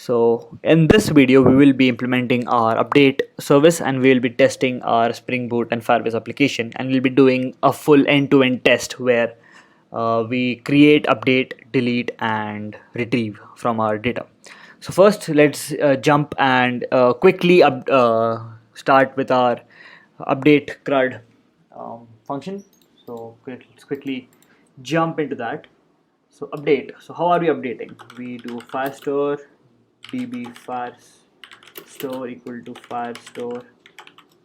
So in this video, we will be implementing our update service and we will be testing our Spring Boot and Firebase application, and we'll be doing a full end-to-end test where we create, update, delete, and retrieve from our data. So first, let's jump and quickly start with our update CRUD function. So let's quickly jump into that. So update. So how are we updating? We do firestore db firestore equal to firestore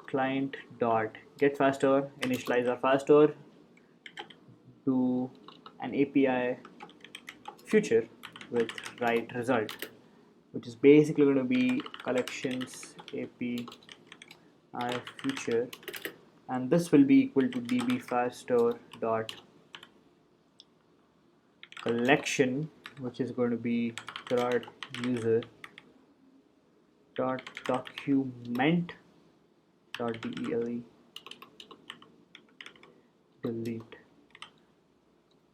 client dot get firestore, initialize our firestore, do an API future with write result, which is basically going to be collections API future, and this will be equal to db firestore dot collection, which is going to be CRUD user dot document dot dele delete.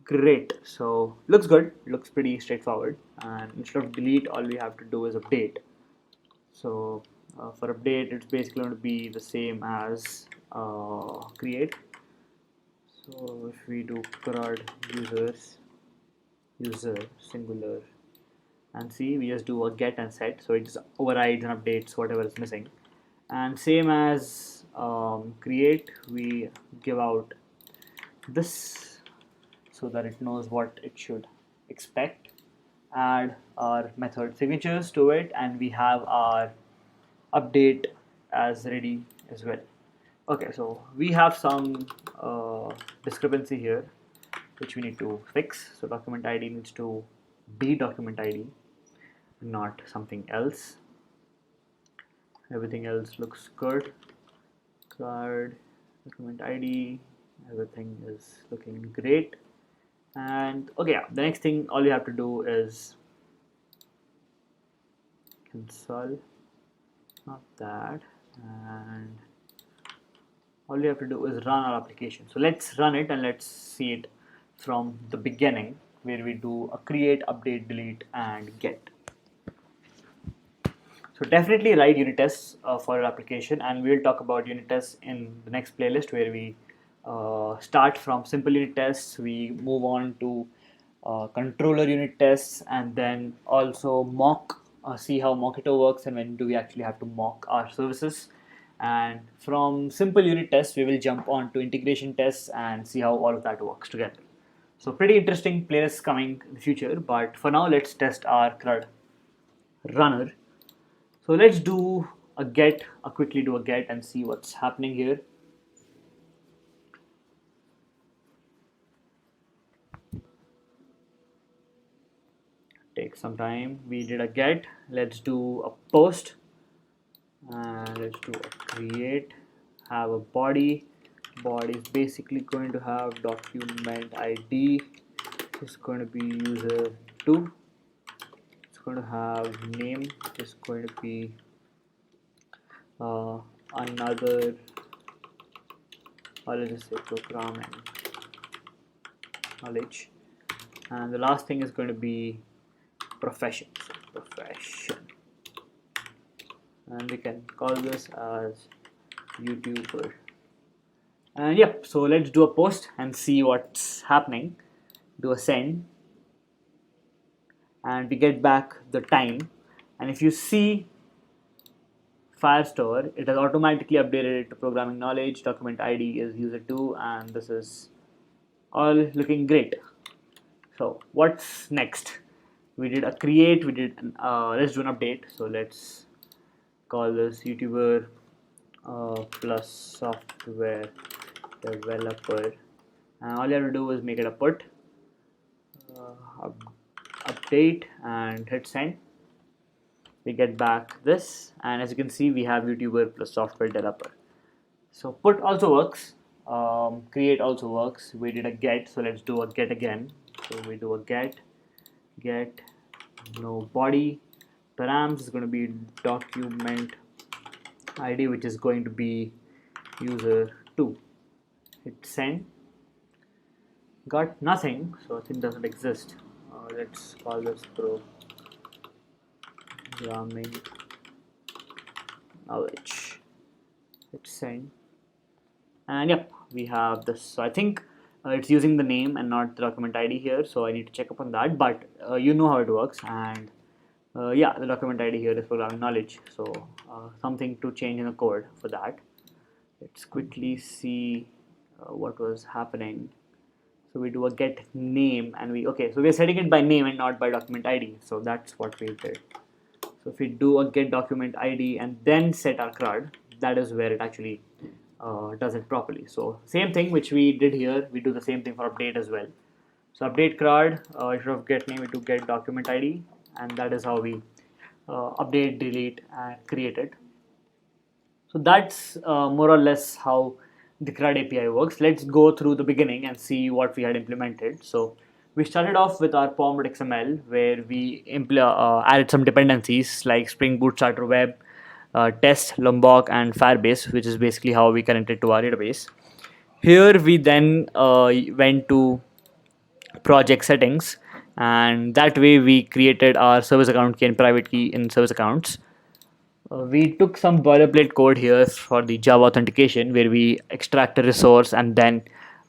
Great. So looks good, looks pretty straightforward, and instead of delete, all we have to do is update. So for update, it's basically going to be the same as create. So if we do CRUD user singular, and see, we just do a get and set, so it just overrides and updates whatever is missing. And same as create, we give out this so that it knows what it should expect, add our method signatures to it, and we have our update as ready as well. Okay, so we have some discrepancy here which we need to fix. So document ID needs to be document ID, not something else. Everything else looks good. Card, document ID, everything is looking great. And okay, yeah, the next thing, all you have to do is console, not that, and all you have to do is run our application. So let's run it and let's see it from the beginning, where we do a create, update, delete, and get. So definitely write unit tests for your application, and we'll talk about unit tests in the next playlist, where we start from simple unit tests, we move on to controller unit tests, and then also mock, see how Mockito works and when do we actually have to mock our services. And from simple unit tests, we will jump on to integration tests and see how all of that works together. So pretty interesting playlists coming in the future, but for now, let's test our CRUD runner. So let's do a get, quickly do a get and see what's happening here. Take some time. We did a get. Let's do a post. And let's do a create. Have a body. Body is basically going to have document ID. It's going to be user 2. It's going to have name. It's going to be another, or let's just say programming knowledge. And the last thing is going to be profession. So profession. And we can call this as YouTuber. And yep, so let's do a post and see what's happening. Do a send, and we get back the time. And if you see Firestore, it has automatically updated it to programming knowledge, document ID is user 2, and this is all looking great. So what's next? We did a create, we did let's do an update. So let's call this YouTuber plus software developer, and all you have to do is make it a put, update, and hit send. We get back this, and as you can see, we have YouTuber plus software developer. So put also works, create also works. We did a get, so let's do a get again. So we do a get, no body, params is going to be document ID, which is going to be user 2. Hit send. Got nothing, so it doesn't exist. Let's call this programming knowledge. Hit send. And yep, we have this. So I think it's using the name and not the document ID here, so I need to check up on that, but you know how it works. And yeah, the document ID here is programming knowledge, so something to change in the code for that. Let's quickly see what was happening. So we do a get name, and okay, so we're setting it by name and not by document ID, so that's what we did. So if we do a get document ID and then set our CRUD, that is where it actually does it properly. So same thing which we did here, we do the same thing for update as well. So update CRUD, instead of get name, we do get document ID, and that is how we update, delete, and create it. So that's more or less how the CRUD API works. Let's go through the beginning and see what we had implemented. So we started off with our pom.xml, where we added some dependencies like Springboot, Starter Web, Test, Lombok, and Firebase, which is basically how we connected to our database. Here we then went to project settings, and that way we created our service account key and private key in service accounts. We took some boilerplate code here for the Java authentication, where we extract a resource and then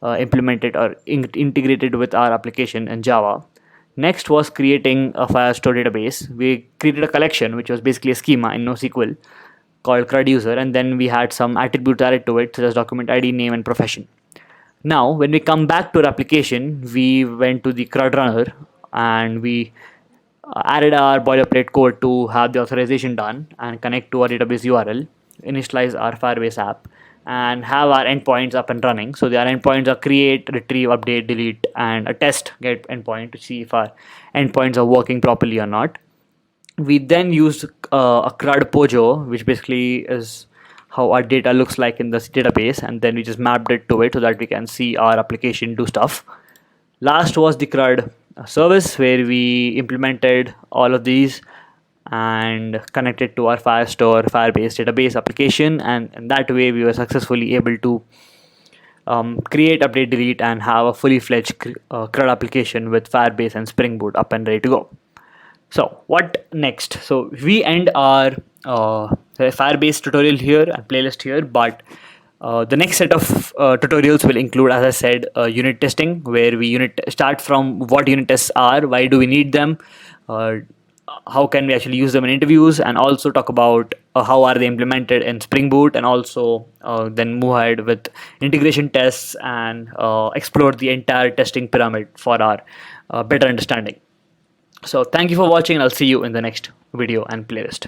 implement it or integrated with our application in Java. Next was creating a Firestore database. We created a collection, which was basically a schema in NoSQL called CRUD user, and then we had some attributes added to it, such as document ID, name, and profession. Now, when we come back to our application, we went to the CRUD runner and we added our boilerplate code to have the authorization done and connect to our database URL, initialize our Firebase app, and have our endpoints up and running. So our endpoints are create, retrieve, update, delete, and a test get endpoint to see if our endpoints are working properly or not. We then used a CRUD Pojo, which basically is how our data looks like in this database, and then we just mapped it to it so that we can see our application do stuff. Last was the CRUD service, where we implemented all of these and connected to our Firestore Firebase database application, and in that way we were successfully able to create, update, delete, and have a fully fledged CRUD application with Firebase and Springboot up and ready to go. So what next? So we end our Firebase tutorial here and playlist here, but the next set of tutorials will include, as I said, unit testing, where we start from what unit tests are, why do we need them, how can we actually use them in interviews, and also talk about how are they implemented in Spring Boot, and also then move ahead with integration tests and explore the entire testing pyramid for our better understanding. So thank you for watching, and I'll see you in the next video and playlist.